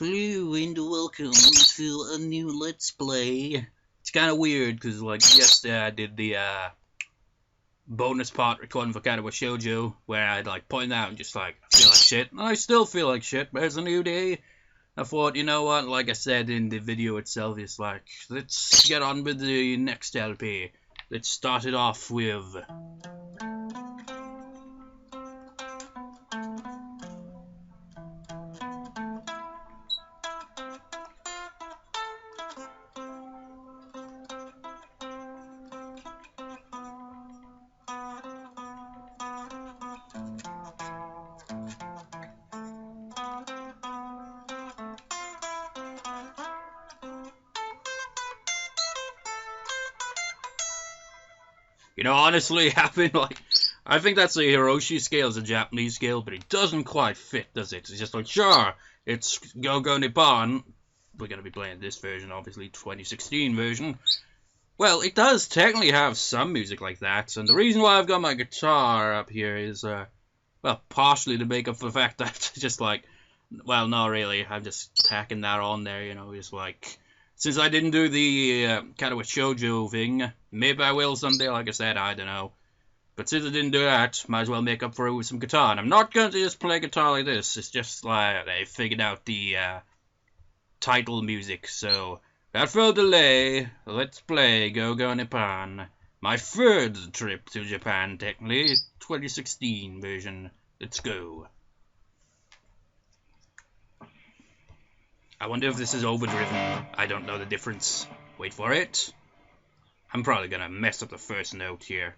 Hello and welcome to a new Let's Play. It's kind of weird because, like, yesterday I did the bonus part recording for Katawa Shoujo where I'd like point out and just like feel like shit. I still feel like shit, but it's a new day. I thought, you know what? Like I said in the video itself, it's like let's get on with the next LP. Let's start it off with. You know, honestly, I think that's the Hiroshi scale, is a Japanese scale, but it doesn't quite fit, does it? It's just like, sure, it's Go Nippon. We're going to be playing this version, obviously, 2016 version. Well, it does technically have some music like that, and the reason why I've got my guitar up here is, well, partially to make up for the fact that just like, well, not really, I'm just tacking that on there, you know, just like... Since I didn't do the Katawa Shoujo thing, maybe I will someday, like I said, I don't know. But since I didn't do that, might as well make up for it with some guitar. And I'm not going to just play guitar like this, it's just like I figured out the title music. So, without further delay, let's play Go Nippon. My third trip to Japan, technically, 2016 version. Let's go. I wonder if this is overdriven. I don't know the difference. Wait for it. I'm probably gonna mess up the first note here.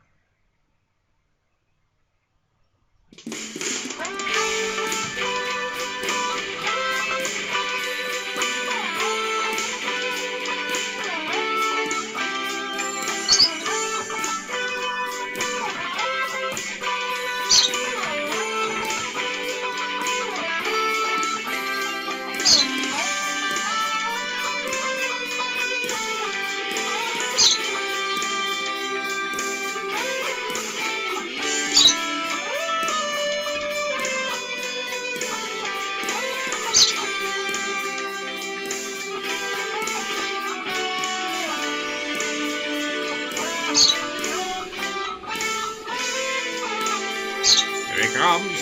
Here it comes.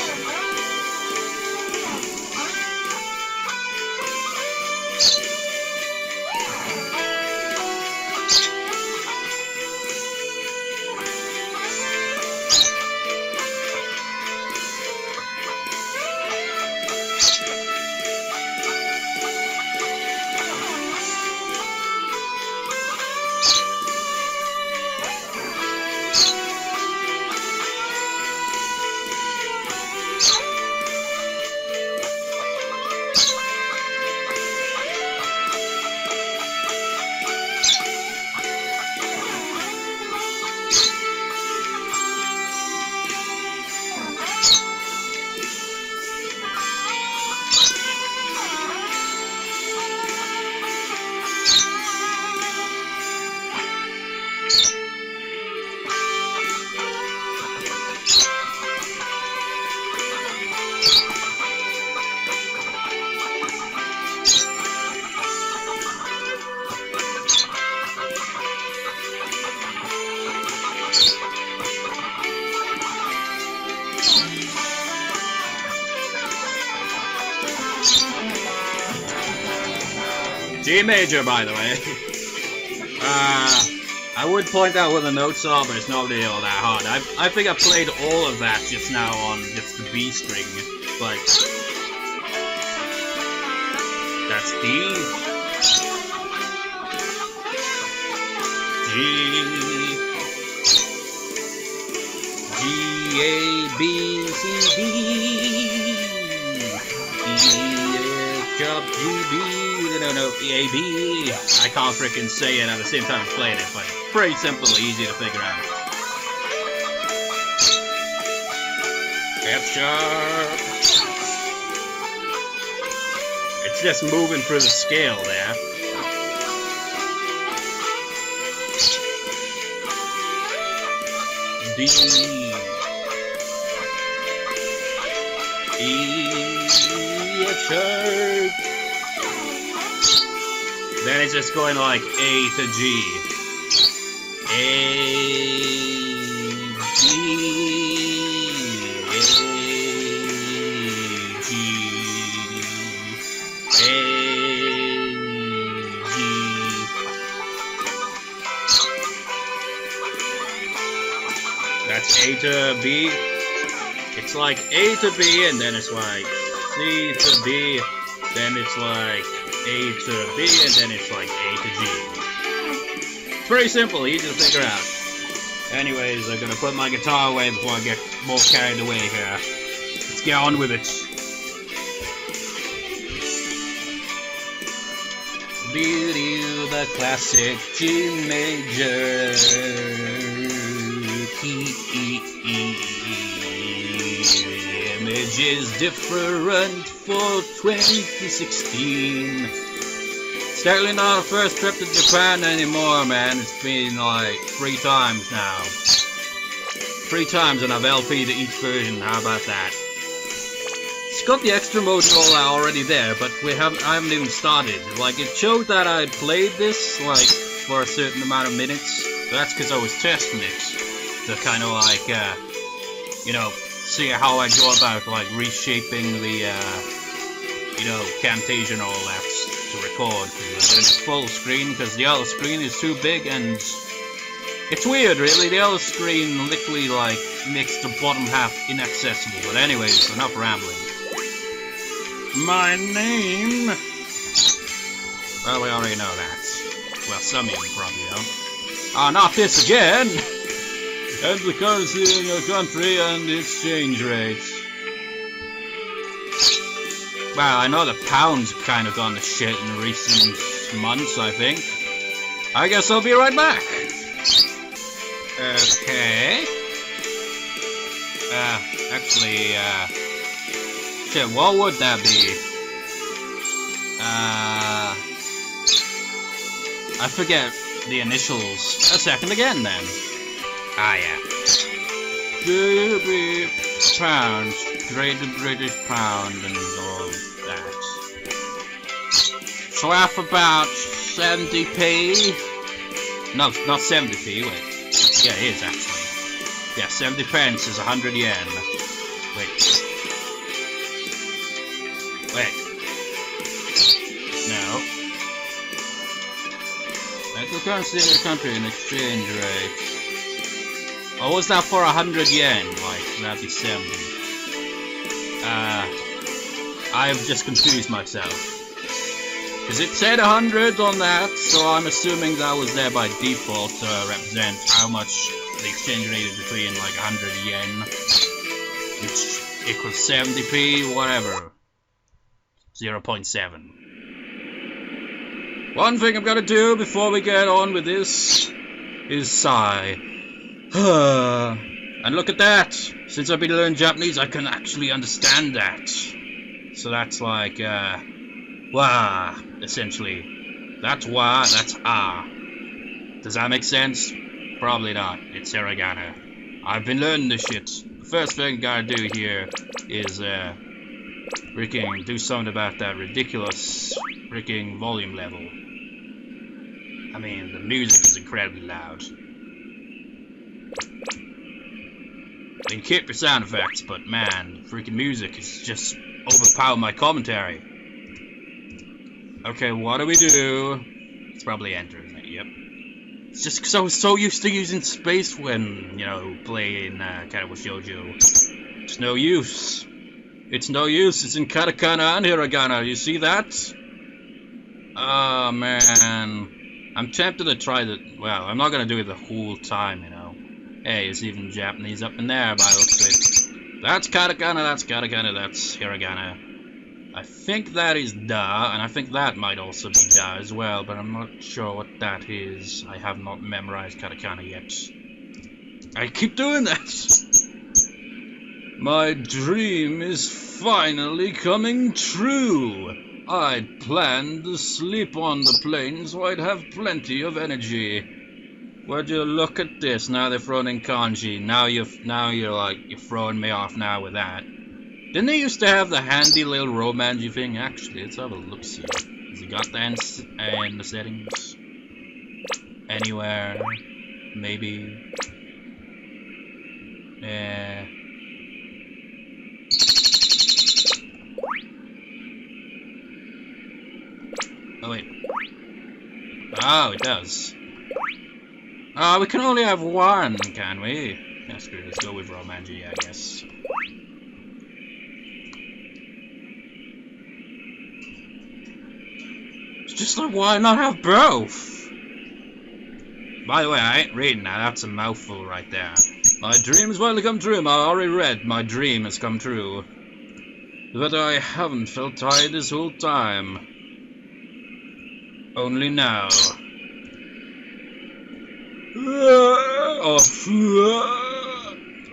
G major, by the way. I would point out what the notes are, but it's not really all that hard. I think I played all of that just now on just the B string. Like, that's D, G, A, B, C, D, E, F, G, B. No, A, B. I can't frickin' say it at the same time I'm playing it, but it's pretty simple, easy to figure out. F sharp. It's just moving through the scale there. D, E, F sharp. then it's just going like A to G. A, G, A, G, A, G. That's A to B. It's like A to B, and then it's like C to B, then it's like A to B, and then it's like A to G. Pretty simple, easy to figure out. Anyways, I'm gonna put my guitar away before I get more carried away here. Let's get on with it. The classic G major key. The image is different for 2016. It's definitely not a first trip to Japan anymore, man. It's been like 3 times now. 3 times, and I've LP'd each version. How about that? It's got the extra mode and all that already there, but I haven't even started. Like, it showed that I played this like for a certain amount of minutes. But that's because I was testing it to kind of like, you know, see how I go about like reshaping the, you know, Camtasia and all that to record. It's full screen because the other screen is too big, and it's weird, really. The other screen literally like makes the bottom half inaccessible. But anyways, enough rambling. My name. Well, we already know that. Well, some of you probably don't. Ah, not this again! And the currency in your country and the exchange rates. Well, I know the pound's kind of gone to shit in recent months, I think. I guess I'll be right back. Okay. Actually, shit, what would that be? I forget the initials. A second again, then. Ah, yeah. Pounds. Great British Pound and all that. So after about 70p. No, not 70p, wait. Yeah, it is actually. Yeah, 70 pence is 100 yen. Wait. No. Local currency in the country and exchange rate. Or was that for 100 yen? Like, that'd be 70. I've just confused myself. Because it said 100 on that, so I'm assuming that was there by default to represent how much the exchange rate is between like 100 yen, which equals 70p, whatever. 0.7. One thing I've got to do before we get on with this is sigh. And look at that! Since I've been learning Japanese, I can actually understand that. So that's like, wa, essentially. That's wa, that's ah. Does that make sense? Probably not. It's hiragana. I've been learning this shit. The first thing I gotta do here is, freaking do something about that ridiculous freaking volume level. I mean, the music is incredibly loud. You can keep your sound effects, but man, freaking music is just overpowering my commentary. Okay, what do we do? It's probably enter, isn't it? Yep. It's just because I was so used to using space when, you know, playing Katawa Shoujo. It's no use. It's no use. It's in katakana and hiragana. You see that? Oh, man. I'm tempted to try the... Well, I'm not going to do it the whole time, you know. Hey, it's even Japanese up in there by the looks of it. That's katakana, that's hiragana. I think that is da, and I think that might also be da as well, but I'm not sure what that is. I have not memorized katakana yet. I keep doing that! My dream is finally coming true! I'd planned to sleep on the plane so I'd have plenty of energy. Would you look at this? Now they're throwing in kanji. Now you're throwing me off now with that. Didn't they used to have the handy little romangy thing? Actually, let's have a look see. Has it got that in the settings? Anywhere? Maybe? Yeah. Oh wait. Oh, it does. Oh, we can only have one, can we? Yeah, screw it, let's go with romangy, I guess. It's just like, why not have both? By the way, I ain't reading that, that's a mouthful right there. My dream has finally come true, I already read, my dream has come true. But I haven't felt tired this whole time. Only now. I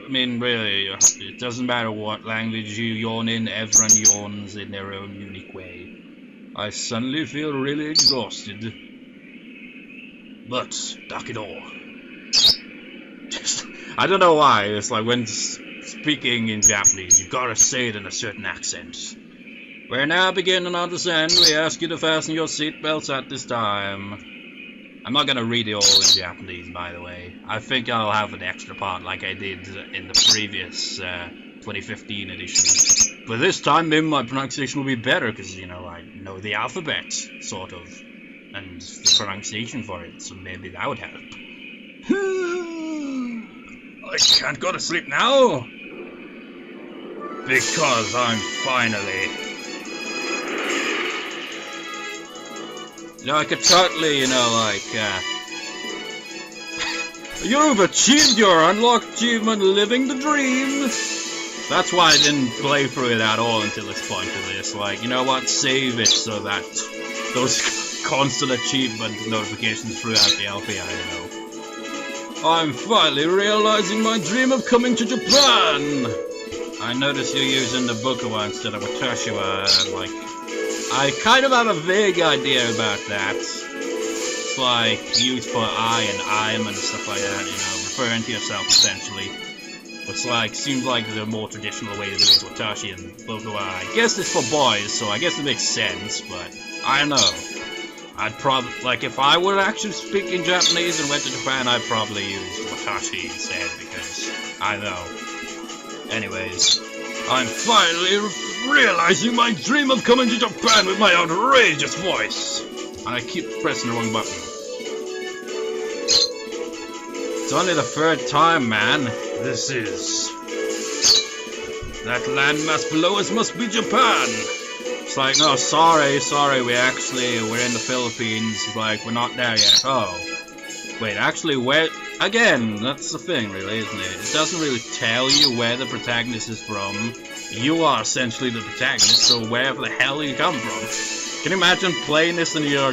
mean, really, it doesn't matter what language you yawn in, everyone yawns in their own unique way. I suddenly feel really exhausted. But, Dakido. I don't know why, it's like when speaking in Japanese, you gotta say it in a certain accent. We're now beginning on descent. We ask you to fasten your seatbelts at this time. I'm not gonna read it all in Japanese, by the way. I think I'll have an extra part like I did in the previous 2015 edition. But this time, maybe my pronunciation will be better, because, you know, I know the alphabet, sort of. And the pronunciation for it, so maybe that would help. I can't go to sleep now. Because I'm finally... You know, I could totally, you know, like, you've achieved your unlocked achievement, living the dream! That's why I didn't play through it at all until this point of this. Like, you know what, save it so that those constant achievement notifications throughout the LP, I don't know. I'm finally realizing my dream of coming to Japan! I noticed you're using the Bukawa instead of Watashiwa, and like... I kind of have a vague idea about that. It's like used for I and I'm and stuff like that, you know, referring to yourself essentially. It's like, seems like the more traditional way to do it is Watashi and Bukawa. I guess it's for boys, so I guess it makes sense, but I don't know. I'd probably, like, if I would actually speak in Japanese and went to Japan, I'd probably use Watashi instead, because I don't know. Anyways, I'm finally realizing my dream of coming to Japan with my outrageous voice. And I keep pressing the wrong button. It's only the third time, man. This is... That landmass below us must be Japan. It's like, no, sorry, we're in the Philippines. Like, we're not there yet. Oh. Wait, actually, where... Again, that's the thing, really, isn't it? It doesn't really tell you where the protagonist is from. You are essentially the protagonist, so wherever the hell you come from. Can you imagine playing this and you're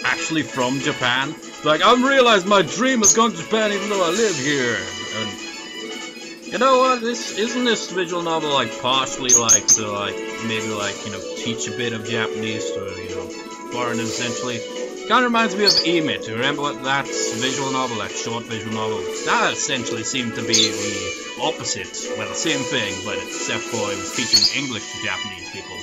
actually from Japan? Like, I've realized my dream is going to Japan even though I live here. And you know what? Isn't this visual novel like partially like to like maybe like, you know, teach a bit of Japanese to, you know, foreigners essentially? Kind of reminds me of Emit. Remember what that visual novel, that short visual novel? That essentially seemed to be the opposite. Well, the same thing, but except for it was teaching English to Japanese people.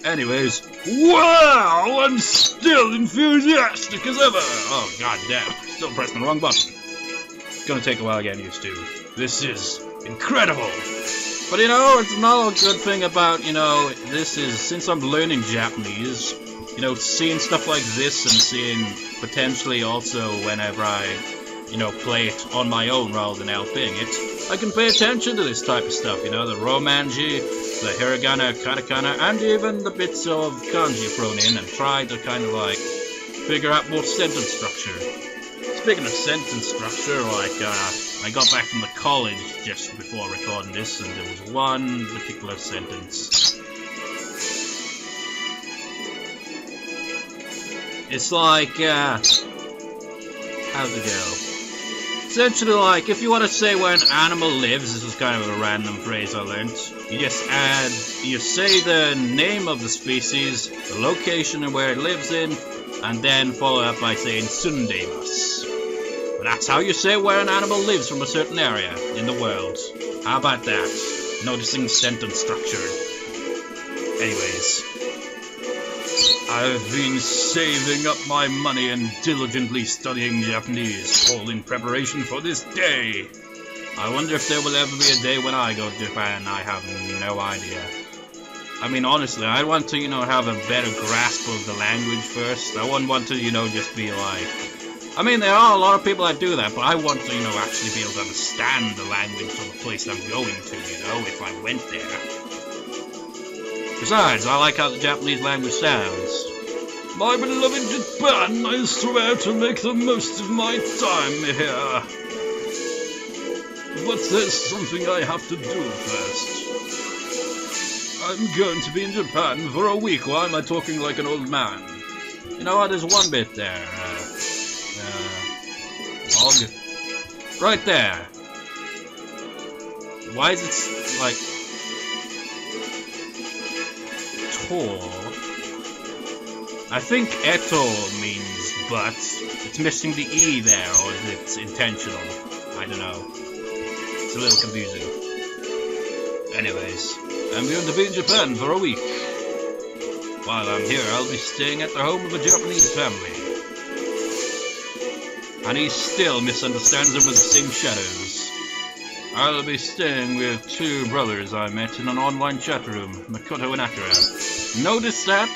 Anyways, wow! I'm still enthusiastic as ever! Oh, god damn. Still pressing the wrong button. It's gonna take a while getting used to. This is incredible! But you know, it's another good thing about, you know, this is, since I'm learning Japanese, you know, seeing stuff like this and seeing potentially also whenever I, you know, play it on my own rather than LPing it, I can pay attention to this type of stuff, you know, the romanji, the hiragana, katakana, and even the bits of kanji thrown in and try to kind of like figure out more sentence structure. Speaking of sentence structure, like, I got back from the college just before recording this and there was one particular sentence. It's like, how's it go? Essentially, like, if you want to say where an animal lives, this is kind of a random phrase I learned. You just you say the name of the species, the location and where it lives in, and then follow up by saying sundemas. That's how you say where an animal lives from a certain area in the world. How about that? noticing sentence structure. Anyways, I've been saving up my money and diligently studying Japanese, all in preparation for this day. I wonder if there will ever be a day when I go to Japan. I have no idea. I mean, honestly, I want to, have a better grasp of the language first. I wouldn't want to, just be like... I mean, there are a lot of people that do that, but I want to, actually be able to understand the language of the place I'm going to, if I went there. Besides, I like how the Japanese language sounds. My beloved Japan, I swear to make the most of my time here. But there's something I have to do first. I'm going to be in Japan for a week. Why am I talking like an old man? You know what, there's one bit there. Right there. Why is it, like... Tor? I think eto means but. It's missing the E there, or is it intentional? I don't know. It's a little confusing. Anyways, I'm going to be in Japan for a week. While I'm here, I'll be staying at the home of a Japanese family. And he still misunderstands them with the same shadows. I'll be staying with two brothers I met in an online chat room, Makoto and Akira. Notice that?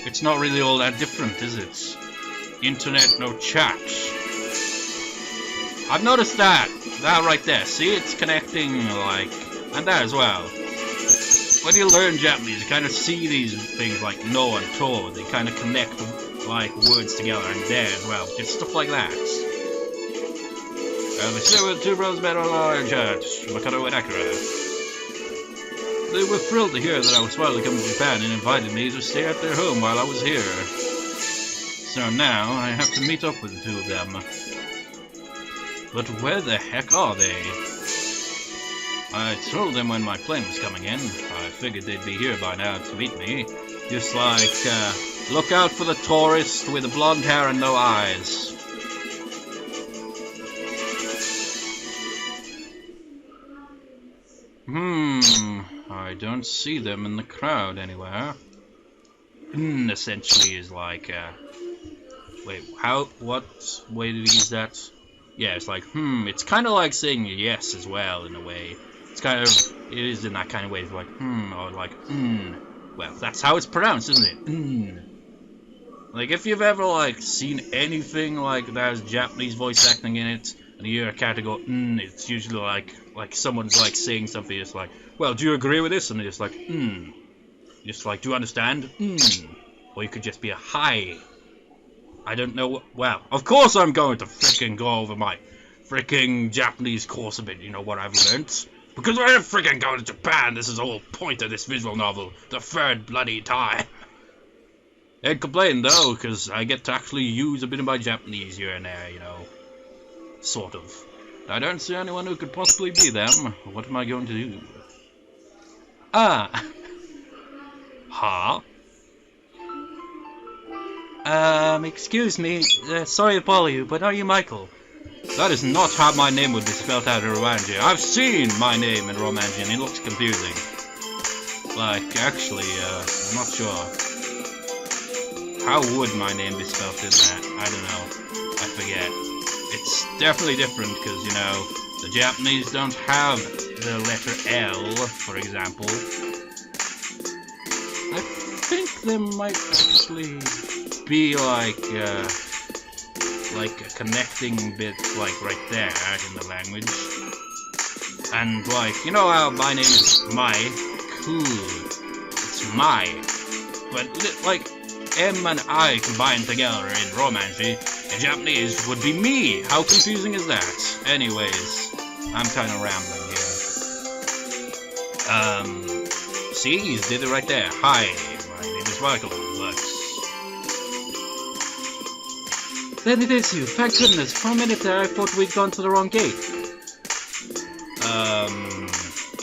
It's not really all that different, is it? Internet, no chat. I've noticed that. That right there. See, it's connecting, like... And that as well. When you learn Japanese, you kind of see these things like no and to. They kind of connect, like, words together, and there as well. Just stuff like that. The stay with two brothers met online chat, Makoto and Akira. They were thrilled to hear that I was finally coming to Japan and invited me to stay at their home while I was here. So now I have to meet up with the two of them. But where the heck are they? I told them when my plane was coming in. I figured they'd be here by now to meet me. Just like, look out for the tourist with the blonde hair and no eyes. I don't see them in the crowd anywhere. Essentially is like, wait, what way did he use that? Yeah, it's like, it's kind of like saying yes as well, in a way. It's kind of, it is in that kind of way, it's like, or like, well, that's how it's pronounced, isn't it? Like, if you've ever, like, seen anything like that has Japanese voice acting in it, and you hear a character go, it's usually like someone's, like, saying something, it's like, well, do you agree with this? And they're just like, Just like, do you understand? Or you could just be a hi. I don't know what, well, of course I'm going to frickin' go over my frickin' Japanese course a bit, what I've learnt. Because we're frickin' going to Japan, this is the whole point of this visual novel, the third bloody time. I'd complain though, because I get to actually use a bit of my Japanese here and there, sort of. I don't see anyone who could possibly be them. What am I going to do? Excuse me, sorry to bother you, but are you Michael? That is not how my name would be spelled out in Romanji. I've seen my name in Romanji and it looks confusing. Like, actually, I'm not sure. How would my name be spelled in that? I don't know. I forget. It's definitely different because, the Japanese don't have the letter L, for example. I think there might actually be like a connecting bit, like right there in the language. And like, how my name is Mai? Cool. It's Mai. But like M and I combined together in Romanji, in Japanese would be me. How confusing is that? Anyways, I'm kind of rambling here. See, he did it right there. Hi, my name is Michael. Then it is you. Thank goodness. For a minute there, I thought we'd gone to the wrong gate.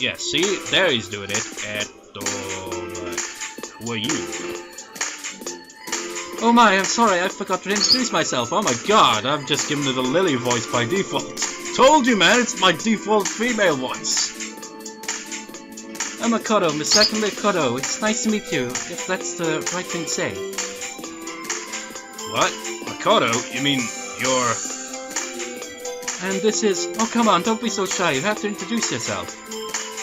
Yeah, see? There he's doing it. Who are you? Oh my, I'm sorry. I forgot to introduce myself. Oh my god, I've just given it a Lily voice by default. Told you, man. It's my default female voice. I'm Makoto, Misaki Makoto. It's nice to meet you, if that's the right thing to say. What? Makoto? You mean you're... And this is... Oh, come on, don't be so shy. You have to introduce yourself.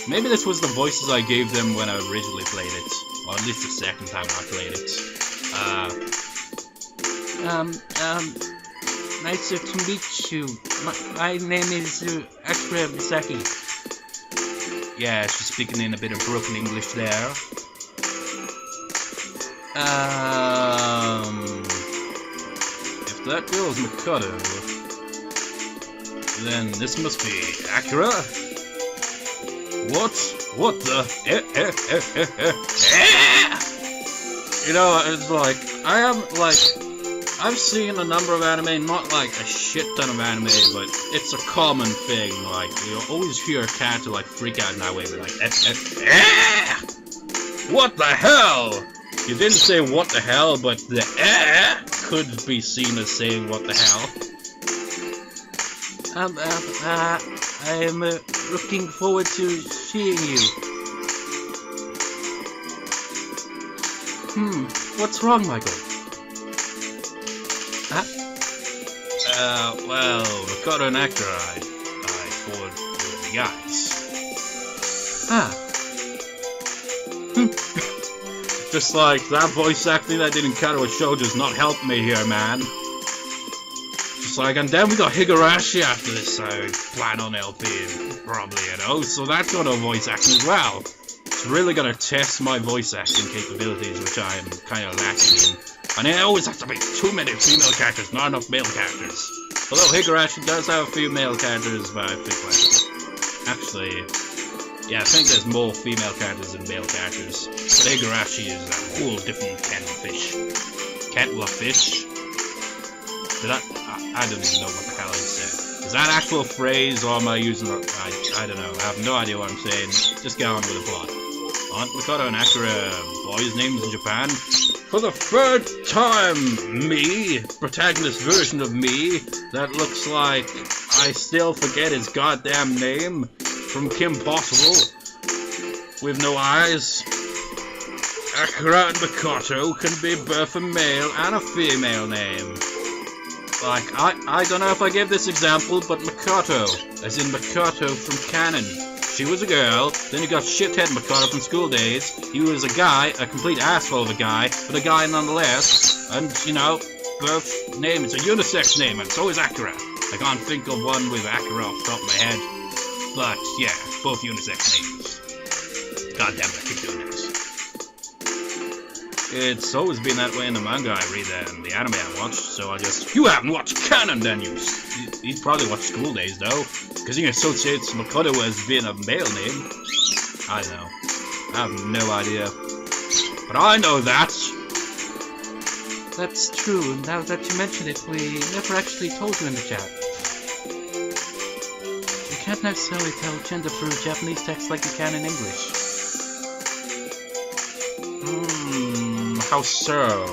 Maybe this was the voices I gave them when I originally played it. Or at least the second time I played it. Nicer to meet you. My name is Akira Misaki. Yeah, she's speaking in a bit of broken English there. If that girl's Makoto, then this must be Akira? What the? You know, it's like, I've seen a number of anime, not like a shit ton of anime, but it's a common thing. Like, you always hear a character like freak out in that way, but like, what the hell? You didn't say what the hell, but the could be seen as saying what the hell. I'm looking forward to seeing you. What's wrong, Michael? Well, Makoto and Akira, I thought you were the guys. Just like, that voice acting that didn't cut a show does not help me here, man. Just like, and then we got Higurashi after this, I plan on LPing, probably, you know, so that's got a voice acting as well. It's really gonna test my voice acting capabilities, which I am kind of lacking in. And it always has to be too many female characters, not enough male characters. Although Higurashi does have a few male characters, but I think, like, actually, yeah, I think there's more female characters than male characters. But Higurashi is a whole different kettle of fish. Kettle of fish? I don't even know what the hell I said. Is that an actual phrase, or am I using it? I don't know. I have no idea what I'm saying. Just get on with the plot. Aunt Makoto and Akira, boys' names in Japan. For the third time, me, protagonist version of me, that looks like I still forget his goddamn name, from Kim Possible, with no eyes. Akira and Makoto can be both a male and a female name. Like, I don't know if I gave this example, but Makoto, as in Makoto from Canon. She was a girl, then you got shithead Makoto from School Days. He was a guy, a complete asshole of a guy, but a guy nonetheless. And, you know, both names, it's a unisex name, and so is Akira. I can't think of one with Akira off the top of my head. But, yeah, both unisex names. God damn it, I keep doing this. It's always been that way in the manga I read and the anime I watch, so I just... You haven't watched Canon, then, He's probably watched School Days, though, because he associates Makoto as being a male name. I don't know. I have no idea. But I know that! That's true. Now that you mention it, we never actually told you in the chat. You can't necessarily tell gender through Japanese text like you can in English. How so?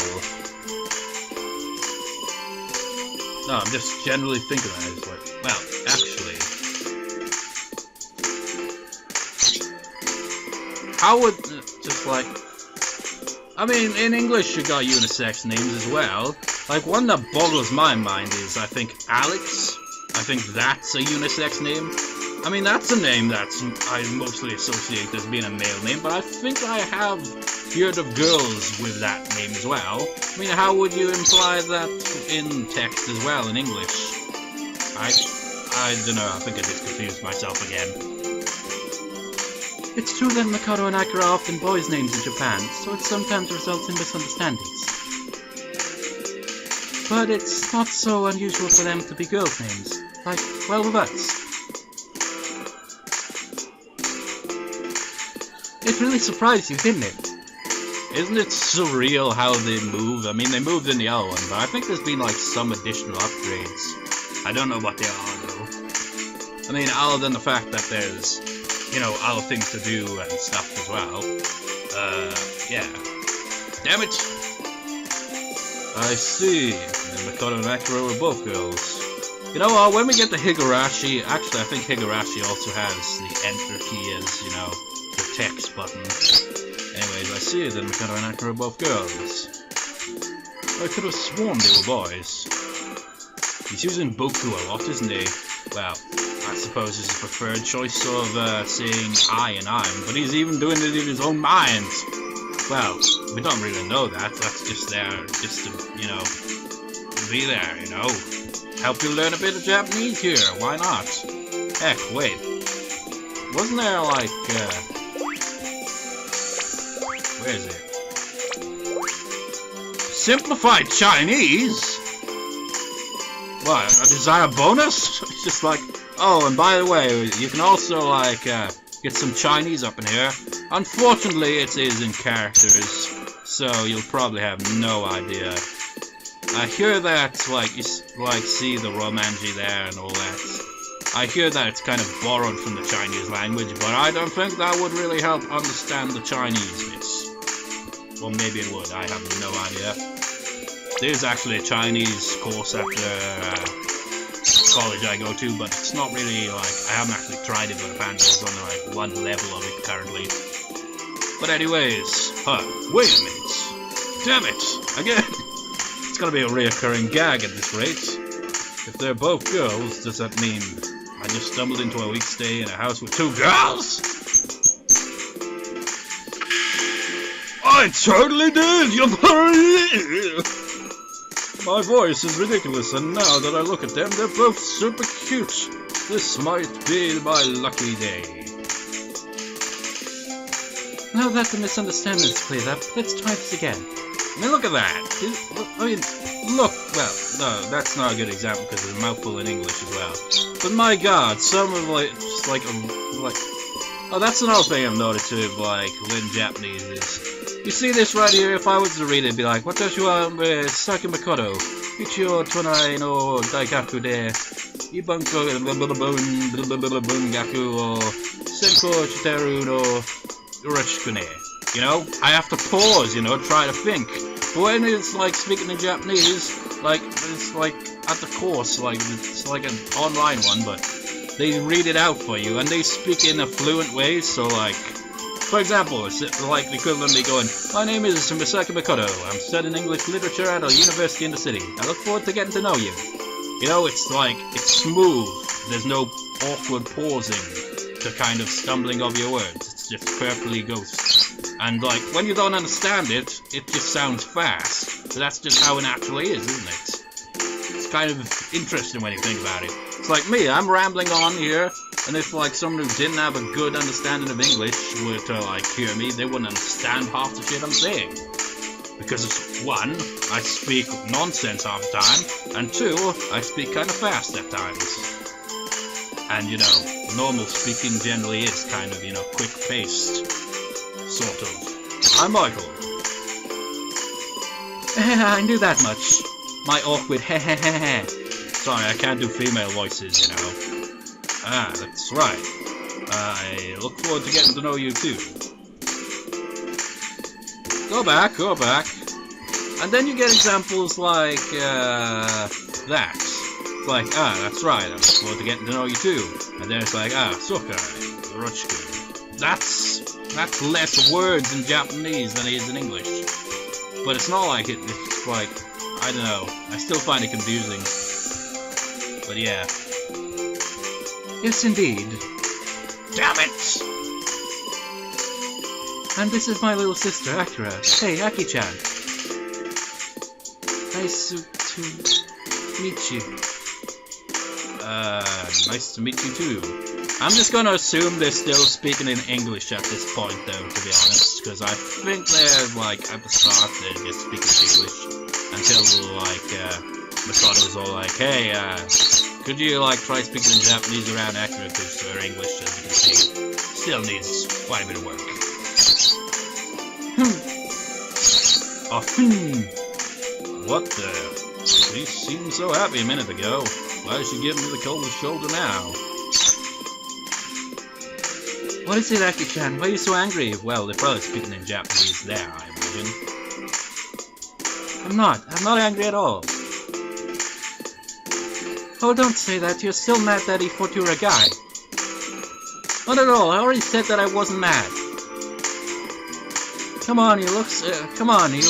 No, I'm just generally thinking that. It's like, well, actually, how would, just like, I mean, in English you got unisex names as well. Like, one that boggles my mind is, I think, Alex. I think that's a unisex name. I mean, that's a name that's I mostly associate as being a male name, but I think I have heard of girls with that name as well. I mean, how would you imply that in text as well, in English? I don't know, I think I just confused myself again. It's true that Makoto and Akira are often boys' names in Japan, so it sometimes results in misunderstandings. But it's not so unusual for them to be girls' names, like, well, with us. It really surprised you, didn't it? Isn't it surreal how they move? I mean, they moved in the other one, but I think there's been, like, some additional upgrades. I don't know what they are, though. I mean, other than the fact that there's, you know, other things to do and stuff as well. Yeah. Damn it! I see. And Makoto and Akira were both girls. You know what, when we get to Higurashi, actually I think Higurashi also has the enter key as, you know, the text button. Anyways, I see that Mikado and Akira are both girls. I could have sworn they were boys. He's using Boku a lot, isn't he? Well, I suppose it's his preferred choice of saying I and I'm, but he's even doing it in his own mind. Well, we don't really know that. That's just there, just to, you know, be there, you know. Help you learn a bit of Japanese here, why not? Heck, wait. Wasn't there like, where is it? Simplified Chinese? What, a desire bonus? It's just like, oh, and by the way, you can also, like, get some Chinese up in here. Unfortunately, it is in characters, so you'll probably have no idea. I hear that, like, you see the romanji there and all that. I hear that it's kind of borrowed from the Chinese language, but I don't think that would really help understand the Chinese bits. Well, maybe it would, I have no idea. There's actually a Chinese course after college I go to, but it's not really, like, I haven't actually tried it, but apparently it's on, like, one level of it currently. But anyways, wait a minute. Damn it, again. It's gonna be a reoccurring gag at this rate. If they're both girls, does that mean I just stumbled into a week stay in a house with two girls? I totally did! My voice is ridiculous, and now that I look at them, they're both super cute. This might be my lucky day. Now that the misunderstanding is cleared up, let's try this again. I mean, look at that. I mean, look. Well, no, that's not a good example because it's a mouthful in English as well. But my God, some of just like, oh, that's another thing I've noticed with like in Japanese is, you see this right here. If I was to read it, it'd be like, "Watashi wa Saki Makoto, Ichiyo Tonai no Daikaku de Ibanko Bungaku o Senko Shiteru no Urashikune." You know, I have to pause, you know, try to think. But when it's like speaking in Japanese, like it's like at the course, like it's like an online one, but they read it out for you and they speak in a fluent way. So like, for example, it's like the equivalent of going, "My name is Misaki Makoto. I'm studying English literature at a university in the city. I look forward to getting to know you." You know, it's like, it's smooth. There's no awkward pausing to kind of stumbling over your words. It's just perfectly goes. And like, when you don't understand it, it just sounds fast. But that's just how it naturally is, isn't it? It's kind of interesting when you think about it. It's like me, I'm rambling on here, and if like someone who didn't have a good understanding of English were to like hear me, they wouldn't understand half the shit I'm saying. Because one, I speak nonsense half the time, and two, I speak kind of fast at times. And you know, normal speaking generally is kind of, you know, quick-paced. Sort of. I'm Michael. I knew that much. My awkward hehehehe. Sorry, I can't do female voices, you know. Ah, that's right. I look forward to getting to know you too. Go back. And then you get examples like, that. It's like, ah, that's right, I look forward to getting to know you too. And then it's like, ah, Sokai, Orochiku. That's less words in Japanese than it is in English. But it's not like it's like, I don't know, I still find it confusing. But yeah. Yes, indeed. Damn it! And this is my little sister, Akira. Hey, Aki-chan. Nice to meet you. Nice to meet you too. I'm just gonna assume they're still speaking in English at this point though, to be honest, because I think they're like, at the start, they're just speaking English, until like, Makoto's all like, "Hey, could you like try speaking in Japanese around Akira, because her English, as you can see, still needs quite a bit of work." What the? She seemed so happy a minute ago. Why is she giving me the cold shoulder now? What is it, Aki-chan? Why are you so angry? Well, they're probably speaking in Japanese there, I imagine. I'm not angry at all. Oh, don't say that. You're still mad that he thought you were a guy. Not at all. I already said that I wasn't mad. Come on, you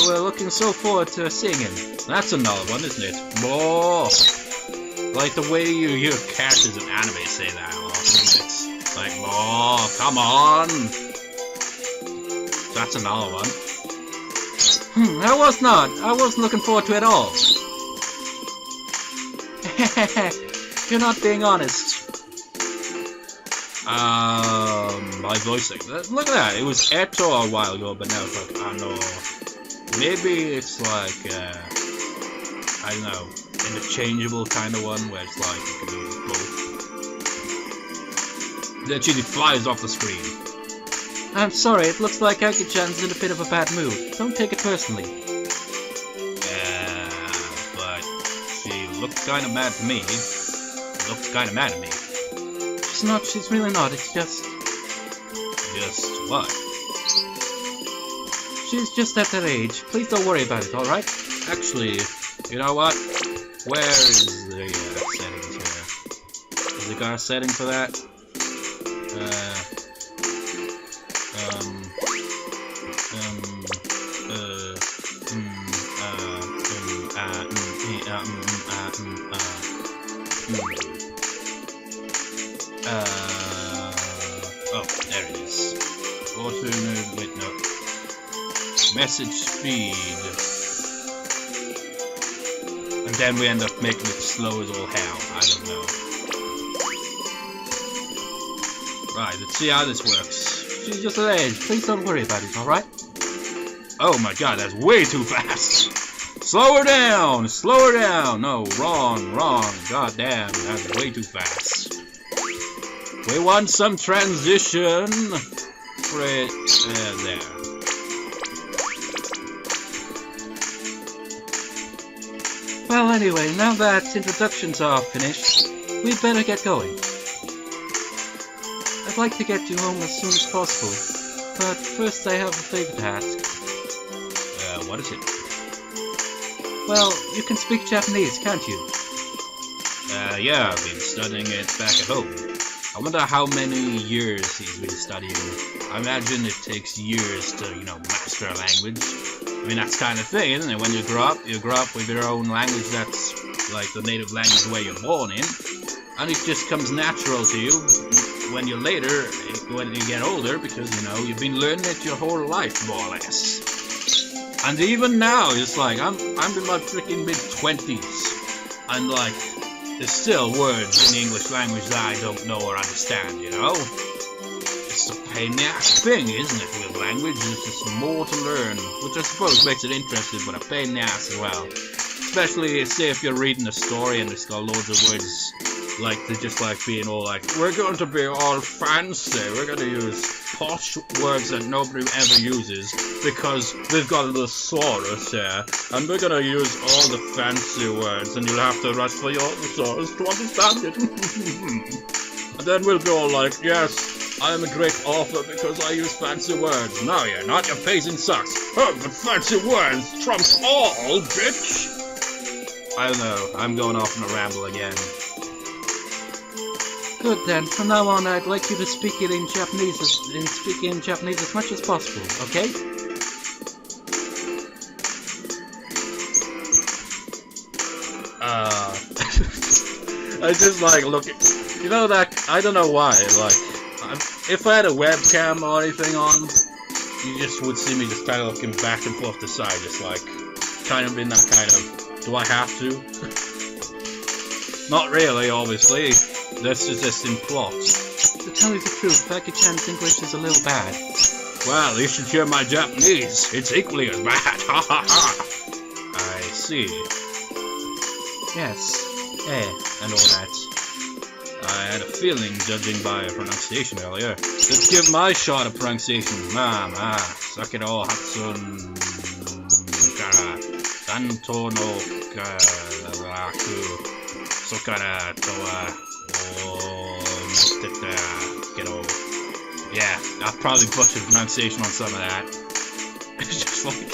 were looking so forward to singing. That's another one, isn't it? More. Like the way you hear characters in anime say that often. It's like, more, come on. That's another one. I wasn't looking forward to it at all. You're not being honest. My voicing. Look at that. It was Eto a while ago, but now it's like, I know. Maybe it's like, I don't know, interchangeable kind of one where it's like you can do both. It actually flies off the screen. I'm sorry, it looks like Aki-chan's in a bit of a bad mood. Don't take it personally. Yeah, but she looked kind of mad to me. She looked kind of mad at me. She's really not, it's just... Just what? She's just at that age. Please don't worry about it, alright? Actually, you know what? Where is the settings here? Is it got a setting for that? Oh, there it is. Wait, no. Message speed. And then we end up making it slow as all hell. I don't know. Right, let's see how this works. She's just at that age. Please don't worry about it, alright? Oh my god, that's way too fast. Slow her down! Slow her down! No, wrong. God damn, that's way too fast. We want some transition. Right there. Well, anyway, now that introductions are finished, we'd better get going. I'd like to get you home as soon as possible, but first I have a favor to ask. What is it? Well, you can speak Japanese, can't you? Yeah, I've been studying it back at home. I wonder how many years he's been studying. I imagine it takes years to, master a language. I mean, that's kind of thing, isn't it? When you grow up with your own language that's like the native language where you're born in, and it just comes natural to you when you get older, because, you've been learning it your whole life, more or less. And even now, it's like, I'm in my freaking mid-20s, and like, there's still words in the English language that I don't know or understand, It's a pain in the ass thing, isn't it, with language? There's just more to learn, which I suppose makes it interesting, but a pain in the ass as well. Especially, say, if you're reading a story and it's got loads of words, like, they're just like being all like, we're going to be all fancy, we're going to use posh words that nobody ever uses, because we've got a thesaurus here, and we're going to use all the fancy words, and you'll have to rush for your thesaurus to understand it. And then we'll be all like, yes, I am a great author because I use fancy words. No, you're not, your pacing sucks. Oh, but fancy words trumps all, bitch! I don't know, I'm going off on a ramble again. Good then, from now on I'd like you to speak in Japanese as much as possible, okay? I just like look at, that, I don't know why, like, if I had a webcam or anything on, you just would see me just kind of looking back and forth to the side, just like, kind of in that kind of, do I have to? Not really, obviously. This is just in plot. To tell you the truth, Aki-chan's English is a little bad. Well, you should hear my Japanese. It's equally as bad. Ha ha ha. I see. Yes. And all that. I had a feeling, judging by pronunciation earlier. Let's give my shot at pronunciation. Suck it all, Hatsun. Kara. Danto no Karaku. Sokara Toa. Yeah, I probably butchered pronunciation on some of that. It's just like,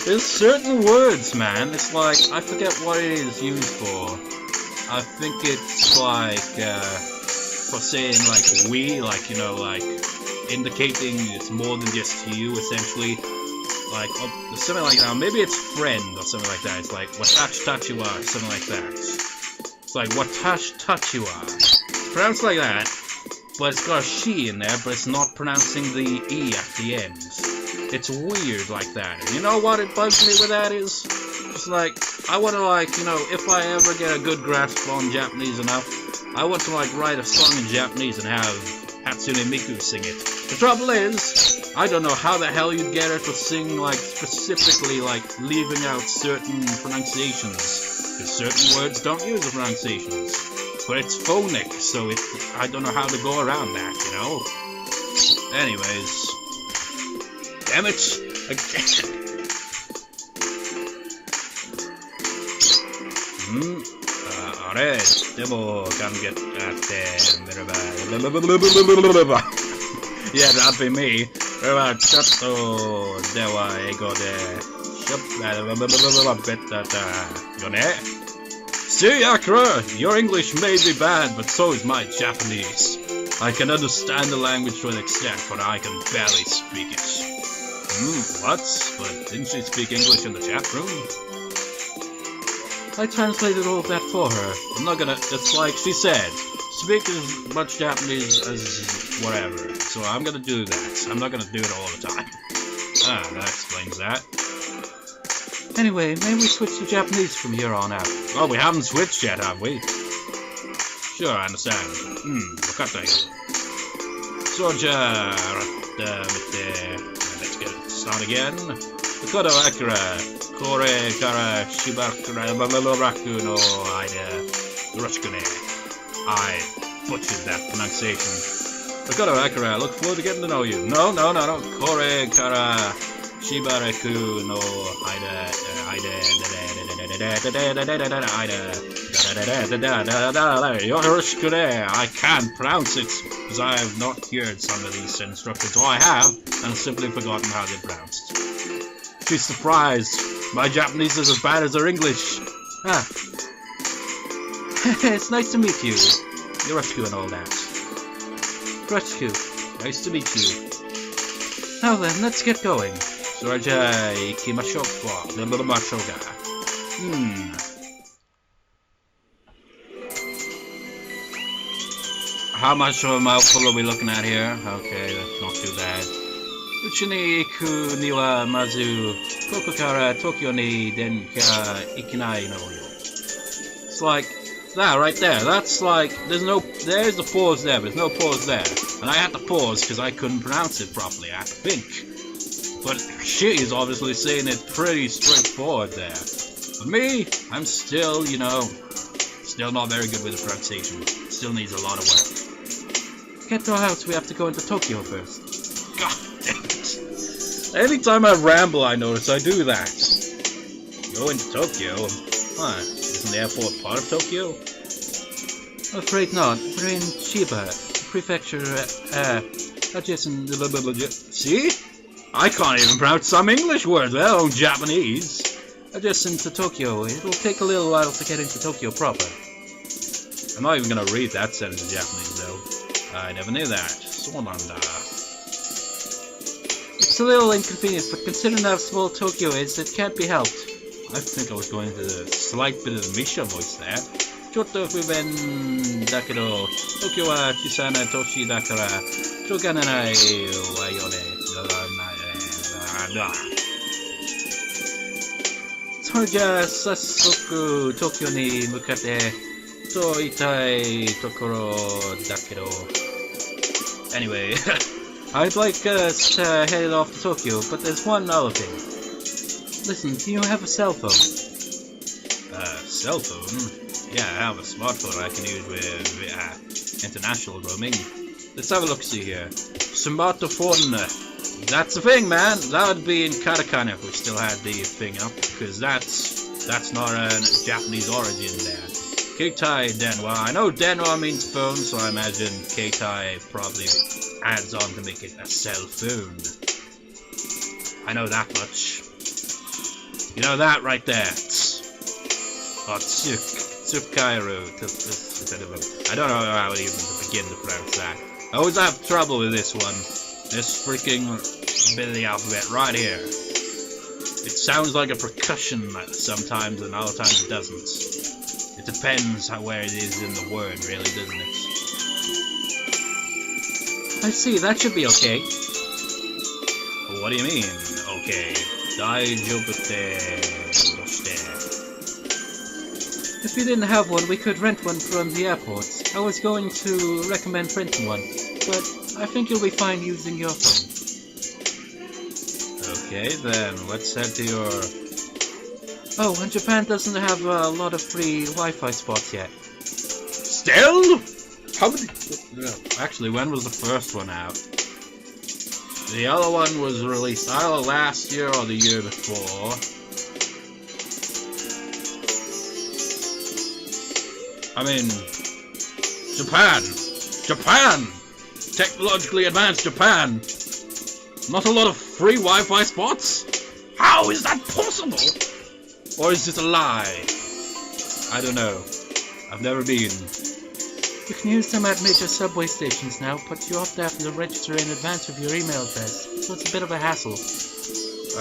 there's certain words, man, it's like, I forget what it is used for. I think it's like, for saying like we, like, like indicating it's more than just you, essentially. like something like that. Maybe it's friend or something like that. It's like watashi tachi wa, something like that. It's like watashi tachi wa. It's pronounced like that, but it's got a she in there, but it's not pronouncing the e at the end. It's weird like that. And you know what it bugs me with that is? It's like, I want to like, you know, if I ever get a good grasp on Japanese enough, I want to like write a song in Japanese and have Hatsune Miku sing it. The trouble is, I don't know how the hell you'd get her to sing like specifically like leaving out certain pronunciations. Because certain words don't use the pronunciations. But it's phonic, so I don't know how to go around that, you know? Anyways. Damn it! Again. Alright, でも can get at yeah, that'd be me. See, Akira, your English may be bad, but so is my Japanese. I can understand the language to an extent, but I can barely speak it. What? But didn't she speak English in the chat room? I translated all of that for her. I'm not gonna, it's like she said, speak as much Japanese as whatever. So I'm gonna do that. I'm not gonna do it all the time. That explains that. Anyway, maybe we switch to Japanese from here on out. Oh, we haven't switched yet, have we? Sure, I understand. Wakata. Soja, let's get it. Start again. Makoto Akira, Kore Kara Shibakura Raku no Aida Yoroshikune. I butchered that pronunciation. Makoto Akira, look forward to getting to know you. No. Kore Kara Shibaraku no Aida Yoroshikune. I can't pronounce it because I have not heard some of these instructions. Or I have, and simply forgotten how they're pronounced. She's surprised. My Japanese is as bad as her English. It's nice to meet you. Yoroshiku and all that. Yoroshiku. Nice to meet you. Now then, let's get going. Soraja ikimashou ka. How much of a mouthful are we looking at here? Okay, that's not too bad. Uchi ni iku ni wa mazu koko kara Tokyo ni denka ikinai no yo. It's like that right there. That's like there's a pause there, but there's no pause there. And I had to pause because I couldn't pronounce it properly. I had to think. But she is obviously saying it pretty straightforward there. But me, I'm still, you know, still not very good with the pronunciation. Still needs a lot of work. To get to our house, we have to go into Tokyo first. God damn it. Anytime I ramble, I notice I do that. Go into Tokyo? Isn't the airport part of Tokyo? I'm afraid not. We're in Chiba, prefecture, adjacent. See? I can't even pronounce some English words, let alone Japanese. Adjacent to Tokyo. It'll take a little while to get into Tokyo proper. I'm not even gonna read that sentence in Japanese, though. I never knew that. Sonanda. It's a little inconvenient, but considering how small Tokyo is, it can't be helped. I think I was going to the slight bit of the Misha voice there. Chotto fuben dakedo, Tokyo wa chisana toshi dakara, shogananai wa yone. それじゃあ早速東京に向かってと言いたいところだけど Anyway, I'd like us to head off to Tokyo, but there's one other thing. Listen, do you have a cell phone? Cell phone? Yeah, I have a smartphone I can use with international roaming. Let's have a look-see here. Smartphone. That's the thing, man. That would be in katakana if we still had the thing up, because that's not a Japanese origin there. Keitai denwa. I know denwa means phone, so I imagine keitai probably adds on to make it a cell phone. I know that much. You know that right there. Tsukairu. I don't know how even to begin to pronounce that. I always have trouble with this one. This freaking bit of the alphabet right here. It sounds like a percussion sometimes, and other times it doesn't. It depends where it is in the word, really, doesn't it? I see, that should be okay. What do you mean, okay? If you didn't have one, we could rent one from the airport. I was going to recommend renting one, but I think you'll be fine using your phone. Okay, then, let's head to your... Oh, and Japan doesn't have a lot of free Wi-Fi spots yet. Still? How many? Actually, when was the first one out? The other one was released either last year or the year before. I mean, Japan! Technologically advanced Japan! Not a lot of free Wi-Fi spots? How is that possible? Or is this a lie? I don't know. I've never been. You can use them at major subway stations now, but you have to register in advance with your email address, so it's a bit of a hassle.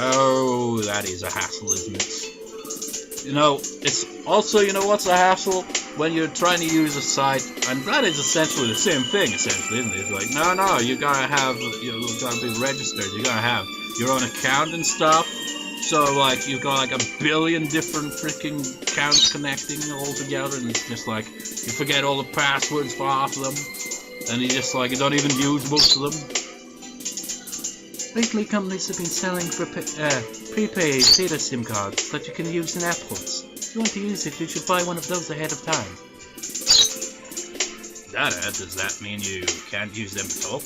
Oh, that is a hassle, isn't it? You know, it's also, you know what's a hassle? When you're trying to use a site, and that is essentially the same thing, essentially, isn't it? It's like, no, you gotta be registered, you gotta have your own account and stuff. So, like, you've got like a billion different freaking accounts connecting all together, and it's just like, you forget all the passwords for half of them, and you don't even use most of them. Lately, companies have been selling prepaid data SIM cards that you can use in airports. If you want to use it, you should buy one of those ahead of time. Does that mean you can't use them at all?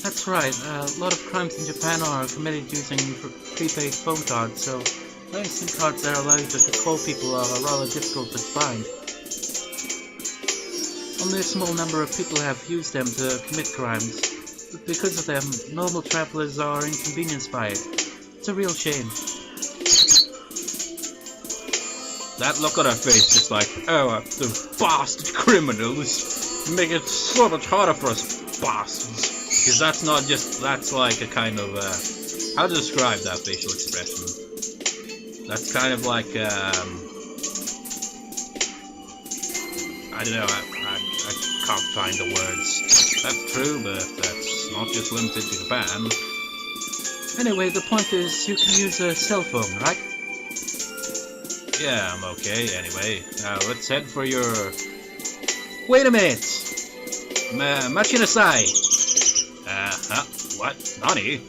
That's right. A lot of crimes in Japan are committed using prepaid phone cards, so buying SIM cards that allow you to call people are rather difficult to find. Only a small number of people have used them to commit crimes, but because of them, normal travelers are inconvenienced by it. It's a real shame. That look on her face, just like, oh, the bastard criminals make it so much harder for us bastards. Because that's like a kind of, how to describe that facial expression? That's kind of like, I don't know, I can't find the words. That's true, but that's not just limited to Japan. Anyway, the point is, you can use a cell phone, right? Yeah, I'm okay, anyway. Now, let's head for your... Wait a minute! Machinasai! What? Nani?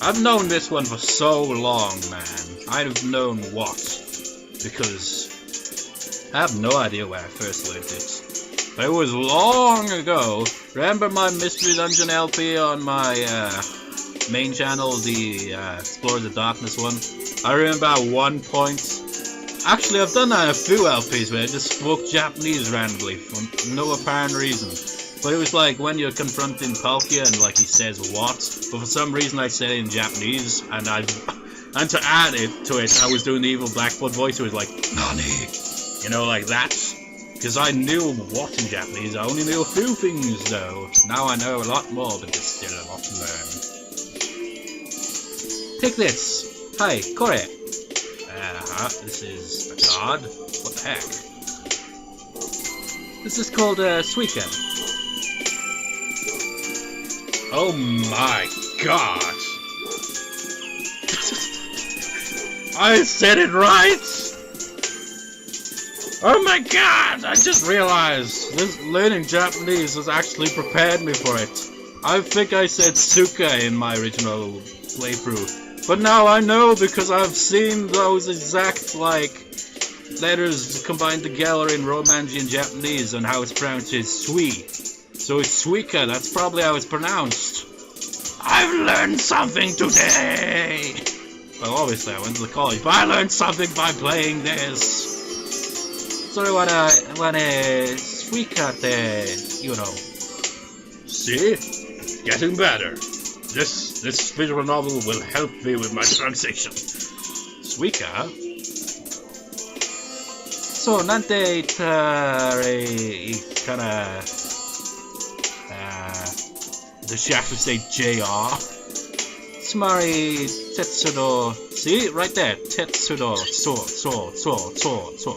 I've known this one for so long, man. I'd have known what. Because I have no idea where I first learned it. But it was long ago. Remember my Mystery Dungeon LP on my main channel, the Explore the Darkness one? I remember at one point... Actually, I've done that in a few LPs where I just spoke Japanese randomly for no apparent reason. But it was like when you're confronting Palkia and like he says what, but for some reason I said it in Japanese, and to add it to it, I was doing the evil Blackboard voice. It was like Nani, you know, like that. Because I knew what in Japanese. I only knew a few things though. Now I know a lot more, but there's still a lot to learn. Take this. Hi, Kore. This is a card. What the heck? This is called Suica. Oh my god! I said it right! Oh my god! I just realized this learning Japanese has actually prepared me for it. I think I said Suka in my original playthrough. But now I know because I've seen those exact, like, letters combined together in Romanji and Japanese and how it's pronounced is Sui. So it's Suica, that's probably how it's pronounced. I've learned something today! Well, obviously I went to the college, but I learned something by playing this. Sorry, what Suica, you know. See? Getting better. This visual novel will help me with my translation. Suica? So, nante itare ikara... does she have to say JR? Tsumari tetsu no See, right there, Tetsudo, so.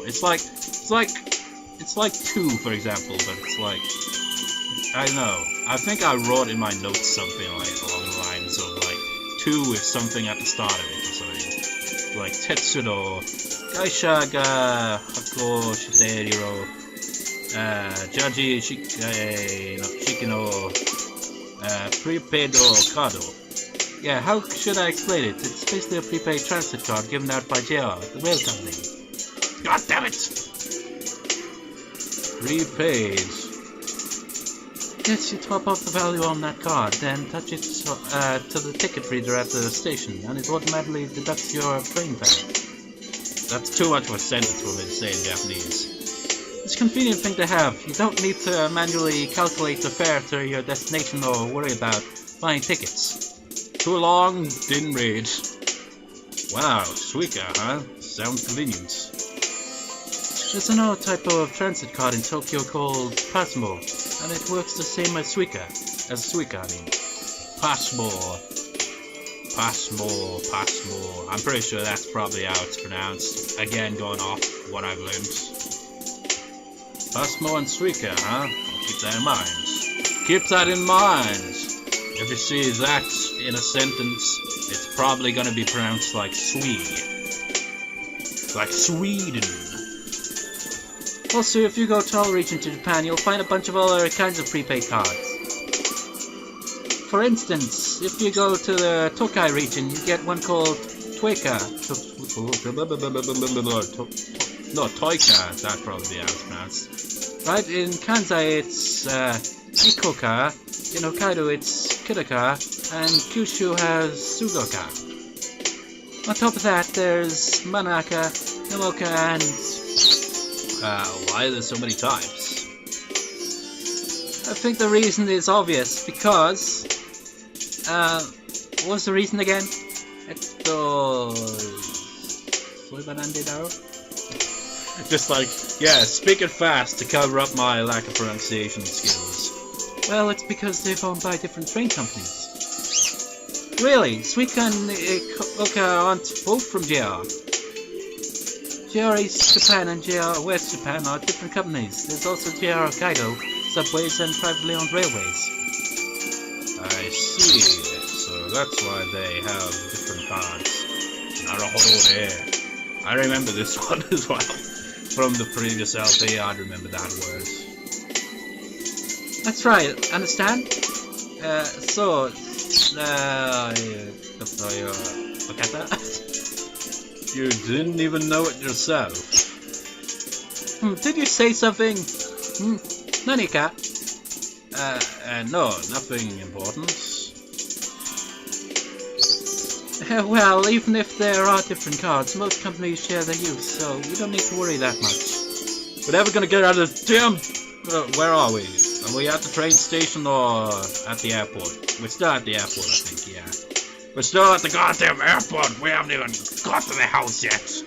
It's like 2, for example, but it's like, I don't know. I think I wrote in my notes something like along the lines of like 2 with something at the start of it or something. Like Tetsudo, Gaisha ga Hako Shiteiro, Jaji Shikino, Prepaid Kado. Yeah, how should I explain it? It's basically a prepaid transit card given out by JR, the rail company. God damn it! Prepaid. Yes, you top up the value on that card, then touch it to the ticket reader at the station, and it automatically deducts your train fare. That's too much of a sentence for me to say in Japanese. It's a convenient thing to have. You don't need to manually calculate the fare to your destination or worry about buying tickets. Too long, didn't read. Wow, Suica, huh? Sounds convenient. There's another type of transit card in Tokyo called Passmo, and it works the same as Suica. Passmo. I'm pretty sure that's probably how it's pronounced. Again, going off what I've learned. Passmo and Suica, huh? I'll keep that in mind. Keep that in mind. If you see that in a sentence, it's probably gonna be pronounced like Swede. Like Sweden. Also, if you go to all regions of Japan, you'll find a bunch of other kinds of prepaid cards. For instance, if you go to the Tokai region, you get one called Toika. No, Toika, that's probably how it's pronounced. Right, in Kansai it's Ikoka, in Hokkaido it's Kidaka, and Kyushu has Sugoka. On top of that, there's Manaka, Yamoka, and... why are there so many types? I think the reason is obvious, because... what's the reason again? Just like, yeah, speak it fast to cover up my lack of pronunciation skills. Well, it's because they're owned by different train companies. Really, Suica and Ikoka aren't both from JR. JR East Japan and JR West Japan are different companies. There's also JR Hokkaido, subways and privately owned railways. I see. So that's why they have different cards. Naruhodo. I remember this one as well. From the previous LP, I remember that word. That's right, understand? You didn't even know it yourself. Did you say something? Nanika? No, nothing important. Well, even if there are different cards, most companies share their use, so you don't need to worry that much. We're never gonna get out of this damn... where are we? Are we at the train station or at the airport? We're still at the airport, I think, yeah. We're still at the goddamn airport! We haven't even got to the house yet!